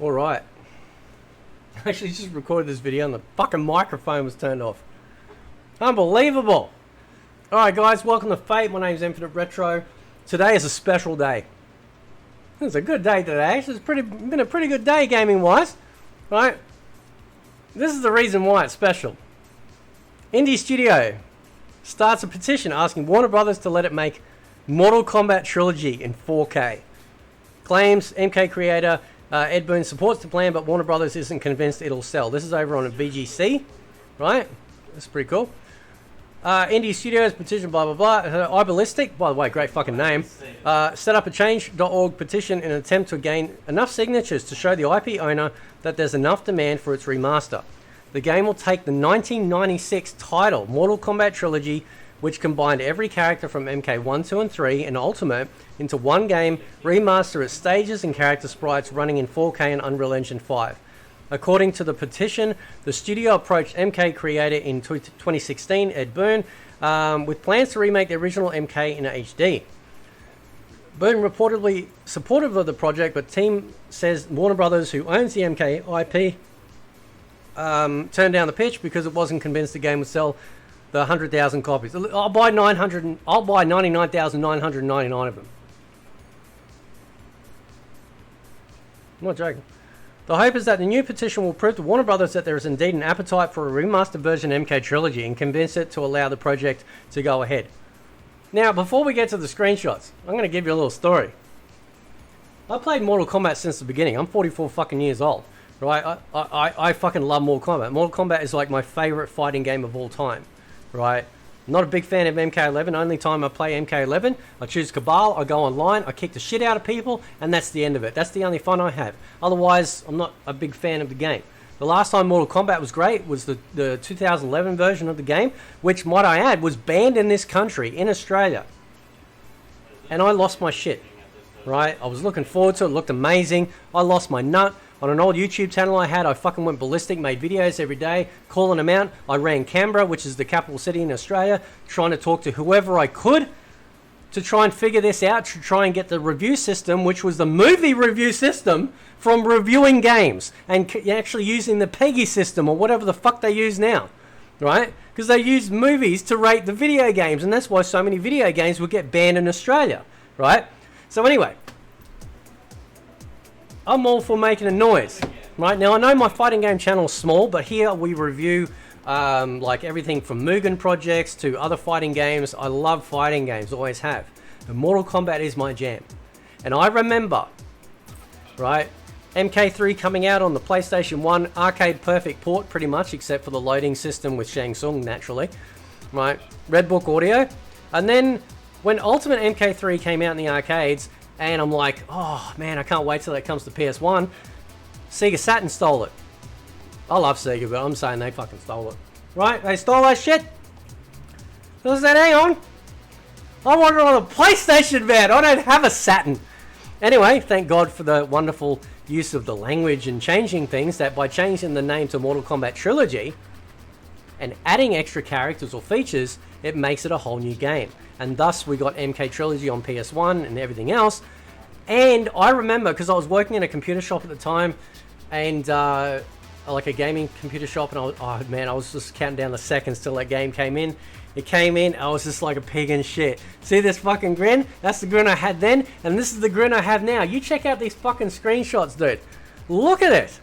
Alright. I actually just recorded this video and the fucking microphone was turned off. Unbelievable! Alright guys, welcome to Fate. My name's Infinite Retro. Today is a special day. It's a good day today. It's been a pretty good day gaming wise. Right? This is the reason why it's special. Indie Studio starts a petition asking Warner Brothers to let it make Mortal Kombat Trilogy in 4K. Claims MK creator Ed Boon supports the plan, but Warner Brothers isn't convinced it'll sell. This is over on VGC, right? That's pretty cool. Indie Studios petition, blah, blah, blah. iBallistic, by the way, great fucking name. Set up a change.org petition in an attempt to gain enough signatures to show the IP owner that there's enough demand for its remaster. The game will take the 1996 title, Mortal Kombat Trilogy, which combined every character from MK 1, 2, and 3 and Ultimate into one game, remaster its stages and character sprites running in 4K and Unreal Engine 5. According to the petition, the studio approached MK creator in 2016, Ed Boon, with plans to remake the original MK in HD. Boon reportedly supportive of the project, but team says Warner Brothers, who owns the MK IP, turned down the pitch because it wasn't convinced the game would sell the 100,000 copies. I'll buy 99,999 of them. I'm not joking. The hope is that the new petition will prove to Warner Brothers that there is indeed an appetite for a remastered version of MK Trilogy and convince it to allow the project to go ahead. Now, before we get to the screenshots, I'm going to give you a little story. I played Mortal Kombat since the beginning. I'm 44 fucking years old, right? I fucking love Mortal Kombat. Mortal Kombat is like my favorite fighting game of all time, right? I'm not a big fan of MK11. Only time I play MK11, I choose Cabal, I go online, I kick the shit out of people, and that's the end of it. That's the only fun I have. Otherwise, I'm not a big fan of the game. The last time Mortal Kombat was great was the 2011 version of the game, which, might I add, was banned in this country, in Australia. And I lost my shit, right? I was looking forward to it. It looked amazing. I lost my nut. On an old YouTube channel I had, I fucking went ballistic, made videos every day, calling them out. I ran Canberra, which is the capital city in Australia, trying to talk to whoever I could to try and figure this out, to try and get the review system, which was the movie review system, from reviewing games and actually using the PEGI system or whatever the fuck they use now, right? Because they use movies to rate the video games, and that's why so many video games would get banned in Australia, right? So anyway, I'm all for making a noise, right? Now, I know my fighting game channel is small, but here we review like everything from Mugen projects to other fighting games. I love fighting games, always have. And Mortal Kombat is my jam. And I remember, right, MK3 coming out on the PlayStation 1, arcade perfect port pretty much, except for the loading system with Shang Tsung, naturally, right? Red Book audio. And then when Ultimate MK3 came out in the arcades, and I'm like, oh man, I can't wait till that comes to PS1. Sega Saturn stole it. I love Sega, but I'm saying they fucking stole it. Right? They stole that shit. So I said, hang on. I want it on a PlayStation, man. I don't have a Saturn. Anyway, thank God for the wonderful use of the language and changing things, that by changing the name to Mortal Kombat Trilogy and adding extra characters or features, it makes it a whole new game. And thus we got MK Trilogy on PS1 and everything else. And I remember, because I was working in a computer shop at the time, and like a gaming computer shop, and I was just counting down the seconds till that game came in. It came in, I was just like a pig in shit. See this fucking grin? That's the grin I had then, and this is the grin I have now. You check out these fucking screenshots, dude. Look at it.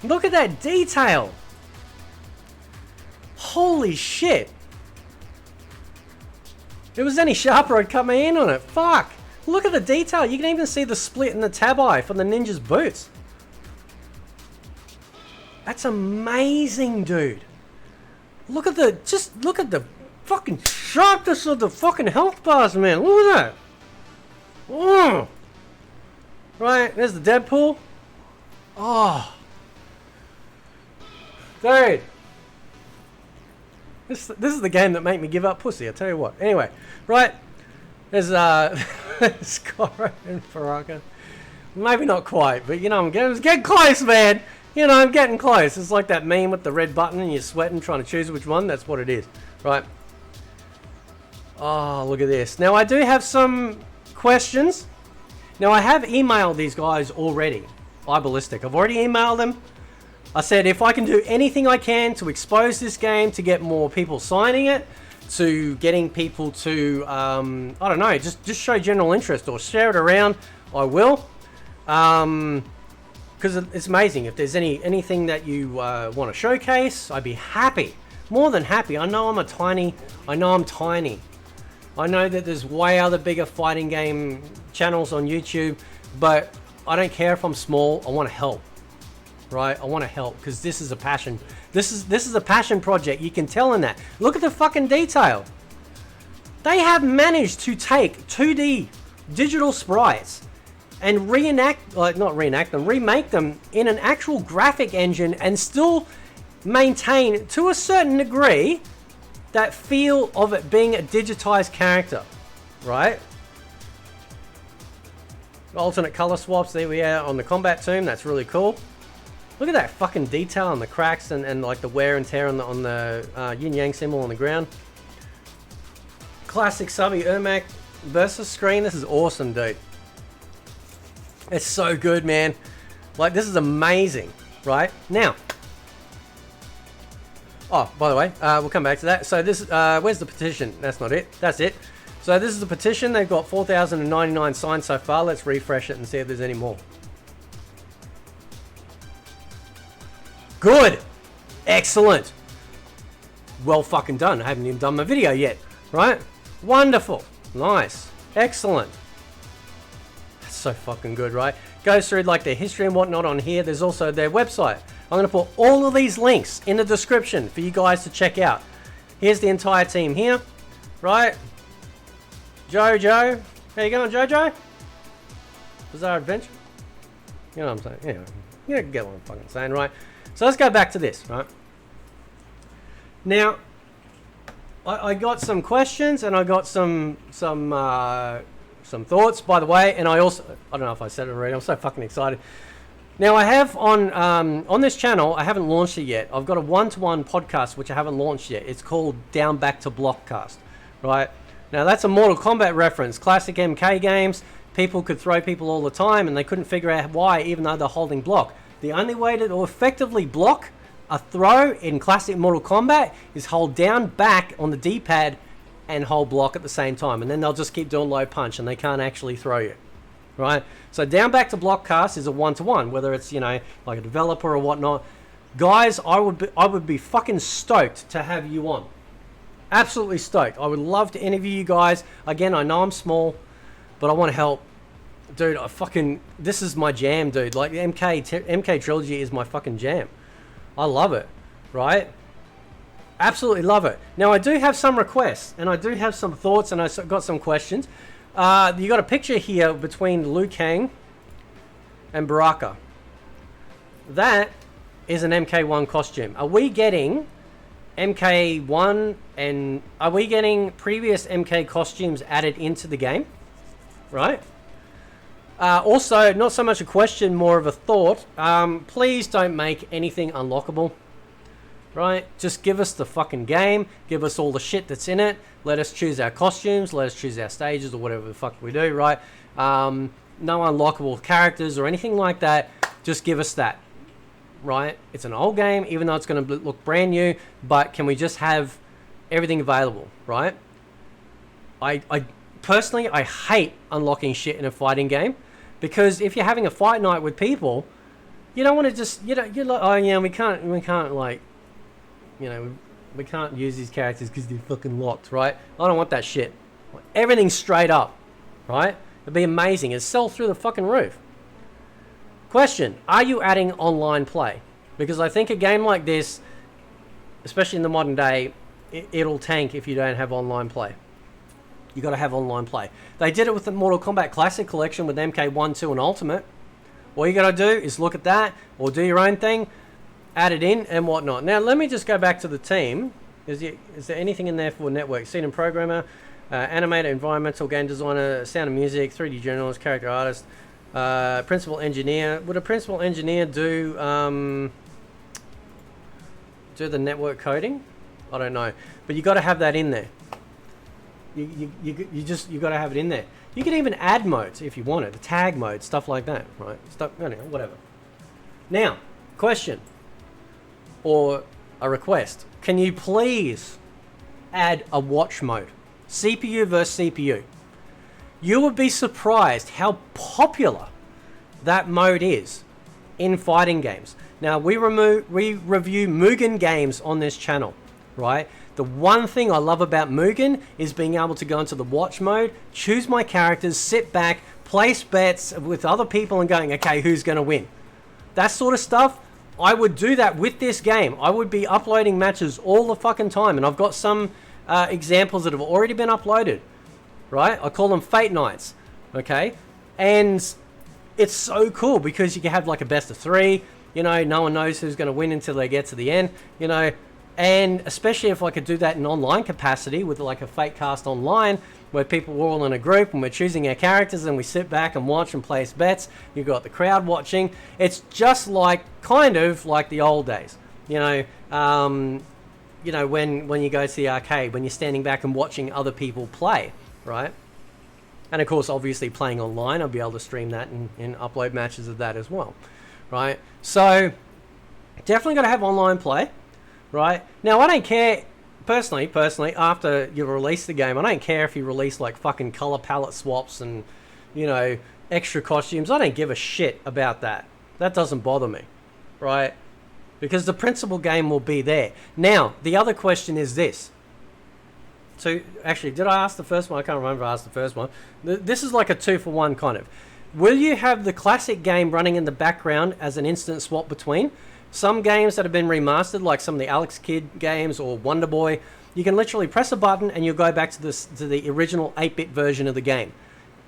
Look at that detail. Holy shit. If it was any sharper, I'd cut my hand on it. Fuck. Look at the detail. You can even see the split in the tab eye from the ninja's boots. That's amazing, dude. Look at the fucking sharpness of the fucking health bars, man. Look at that. Oh. Right, there's the Deadpool. Oh. Dude. This is the game that made me give up pussy, I tell you what. Anyway, right. There's Scorro and Faraka. Maybe not quite, but you know, I'm getting close, man. You know, I'm getting close. It's like that meme with the red button and you're sweating trying to choose which one. That's what it is, right? Oh, look at this. Now, I do have some questions Now, I have emailed these guys already, iBallistic. I've already emailed them. I said if I can do anything I can to expose this game, to get more people signing it, to getting people to, I don't know, just show general interest or share it around, I will. Because it's amazing. If there's anything that you want to showcase, I'd be happy. More than happy. I know I'm tiny. I know that there's way other bigger fighting game channels on YouTube, but I don't care if I'm small. I want to help. Right? I want to help because this is a passion. This is a passion project. You can tell in that. Look at the fucking detail. They have managed to take 2D digital sprites and remake them in an actual graphic engine and still maintain, to a certain degree, that feel of it being a digitized character, right? Alternate color swaps, there we are on the combat tomb. That's really cool. Look at that fucking detail on the cracks and like the wear and tear on the yin yang symbol on the ground. Classic Subby Ermac versus screen. This is awesome, dude. It's so good, man. Like, this is amazing, right? Now, oh, by the way, we'll come back to that. So this, where's the petition? That's not it. That's it. So this is the petition. They've got 4,099 signs so far. Let's refresh it and see if there's any more. Good. Excellent. Well fucking done. I haven't even done my video yet, right? Wonderful. Nice. Excellent. That's so fucking good, right? Goes through like their history and whatnot on here. There's also their website. I'm going to put all of these links in the description for you guys to check out. Here's the entire team here, right? Jojo. How you going, Jojo? Bizarre Adventure? You know what I'm saying? Yeah, you get what I'm fucking saying, right? So let's go back to this, right? Now, I got some questions and I got some thoughts, by the way, and I also, I don't know if I said it already, I'm so fucking excited. Now I have on this channel, I haven't launched it yet. I've got a one-to-one podcast which I haven't launched yet. It's called Down Back to Blockcast, right? Now that's a Mortal Kombat reference, classic MK games. People could throw people all the time and they couldn't figure out why, even though they're holding block. The only way to effectively block a throw in classic Mortal Kombat is hold down back on the D-pad and hold block at the same time, and then they'll just keep doing low punch and they can't actually throw you, right? So Down Back to Blockcast is a one-to-one, whether it's, you know, like a developer or whatnot. Guys, I would be fucking stoked to have you on. Absolutely stoked. I would love to interview you guys. Again, I know I'm small, but I want to help. Dude, this is my jam, dude. Like, MK Trilogy is my fucking jam. I love it, right? Absolutely love it. Now, I do have some requests, and I do have some thoughts, and I got some questions. You got a picture here between Liu Kang and Baraka. That is an MK1 costume. Are we getting MK1 and are we getting previous MK costumes added into the game? Right? Also, not so much a question, more of a thought. Please don't make anything unlockable. Right? Just give us the fucking game. Give us all the shit that's in it. Let us choose our costumes. Let us choose our stages or whatever the fuck we do, right? No unlockable characters or anything like that. Just give us that. Right? It's an old game, even though it's going to look brand new. But can we just have everything available, right? I personally, I hate unlocking shit in a fighting game. Because if you're having a fight night with people, you don't want to just, you're like, oh yeah, we can't like, you know, we can't use these characters because they're fucking locked, right? I don't want that shit. Everything's straight up, right? It'd be amazing. It'd sell through the fucking roof. Question, are you adding online play? Because I think a game like this, especially in the modern day, it'll tank if you don't have online play. You got to have online play. They did it with the Mortal Kombat Classic Collection with MK1, 2, and Ultimate. All you got to do is look at that or do your own thing, add it in and whatnot. Now, let me just go back to the team. Is there anything in there for network? Scene and programmer, animator, environmental game designer, sound and music, 3D journalist, character artist, principal engineer. Would a principal engineer do the network coding? I don't know. But you got to have that in there. You got to have it in there. You can even add modes if you want it, the tag mode, stuff like that, right? Stuff, anyway, whatever. Now, question or a request: can you please add a watch mode, CPU versus CPU? You would be surprised how popular that mode is in fighting games. Now, we review Mugen games on this channel, right? The one thing I love about Mugen is being able to go into the watch mode, choose my characters, sit back, place bets with other people and going, okay, who's going to win? That sort of stuff, I would do that with this game. I would be uploading matches all the fucking time, and I've got some examples that have already been uploaded, right? I call them Fate Nights, okay? And it's so cool because you can have like a best of 3, you know, no one knows who's going to win until they get to the end, you know, and especially if I could do that in online capacity with like a Fate cast online where people were all in a group and we're choosing our characters and we sit back and watch and place bets. You've got the crowd watching. It's just like, kind of like the old days, you know, when you go to the arcade, when you're standing back and watching other people play, right? And of course, obviously playing online, I'll be able to stream that and upload matches of that as well, right? So definitely got to have online play, right? Now, I don't care, personally, after you release the game, I don't care if you release like fucking color palette swaps and, you know, extra costumes. I don't give a shit about that. That doesn't bother me, right? Because the principal game will be there. Now, the other question is this. So, actually, did I ask the first one? I can't remember if I asked the first one. This is like a 2-for-1 kind of. Will you have the classic game running in the background as an instant swap between? Some games that have been remastered, like some of the Alex Kidd games or Wonder Boy, you can literally press a button and you'll go back to the original 8-bit version of the game.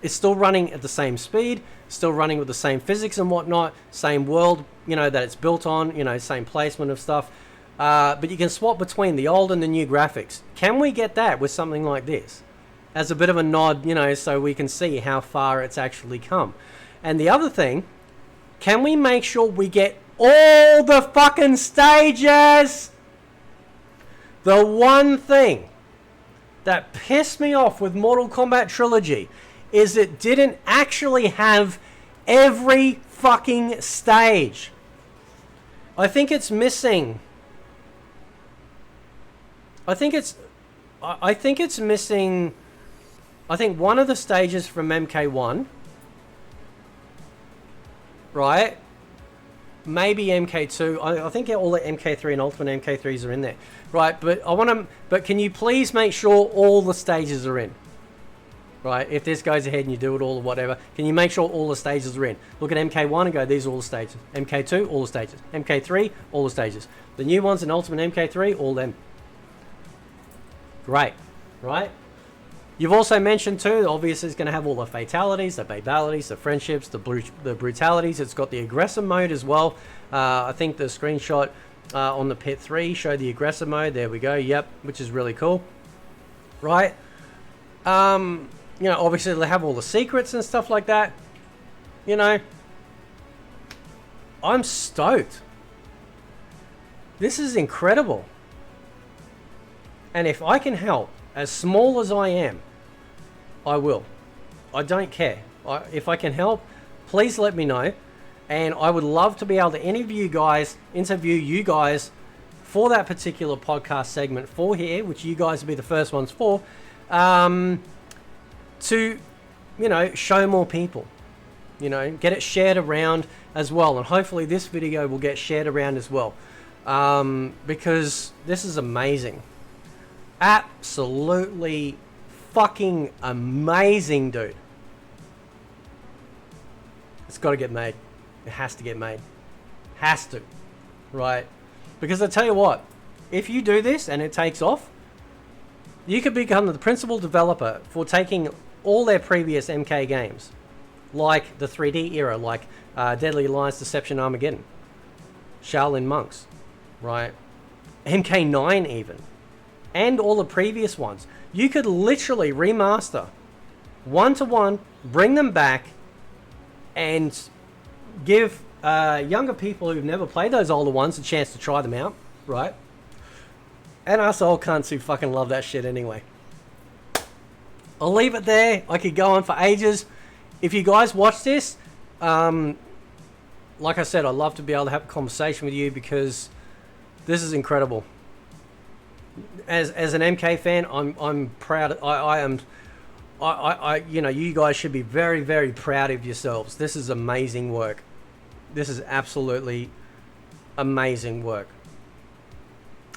It's still running at the same speed, still running with the same physics and whatnot, same world, you know, that it's built on, you know, same placement of stuff. But you can swap between the old and the new graphics. Can we get that with something like this? As a bit of a nod, you know, so we can see how far it's actually come. And the other thing, can we make sure we get all the fucking stages? The one thing that pissed me off with Mortal Kombat Trilogy is it didn't actually have every fucking stage. I think it's missing. I think it's missing. I think one of the stages from MK1, right? Maybe MK2. I think all the MK3 and Ultimate MK3s are in there, right? But But can you please make sure all the stages are in, right? If this goes ahead and you do it all or whatever, can you make sure all the stages are in? Look at MK1 and go, these are all the stages. MK2, all the stages. MK3, all the stages. The new ones in Ultimate MK3, all them. Great, right? You've also mentioned too, obviously it's going to have all the fatalities, the babalities, the friendships, the brutalities. It's got the aggressive mode as well. I think the screenshot on the Pit 3 showed the aggressive mode. There we go, yep, which is really cool, right? You know, obviously they have all the secrets and stuff like that. You know, I'm stoked. This is incredible. And if I can help, as small as I am, I will. I don't care. If I can help, please let me know. And I would love to be able to interview you guys for that particular podcast segment for here, which you guys will be the first ones for, to, you know, show more people, you know, get it shared around as well. And hopefully this video will get shared around as well, because this is amazing. Absolutely fucking amazing, dude. It's got to get made. It has to get made. Has to. Right? Because I tell you what, if you do this and it takes off, you could become the principal developer for taking all their previous MK games, like the 3D era, like Deadly Alliance, Deception, Armageddon, Shaolin Monks, right? MK9 even. And all the previous ones. You could literally remaster one-to-one, bring them back, and give younger people who've never played those older ones a chance to try them out, right? And us old cunts who fucking love that shit anyway. I'll leave it there. I could go on for ages. If you guys watch this, like I said, I'd love to be able to have a conversation with you because this is incredible. As an MK fan, I'm proud. You know, you guys should be very, very proud of yourselves. This is amazing work. This is absolutely amazing work.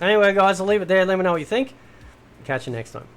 Anyway, guys, I'll leave it there. Let me know what you think. Catch you next time.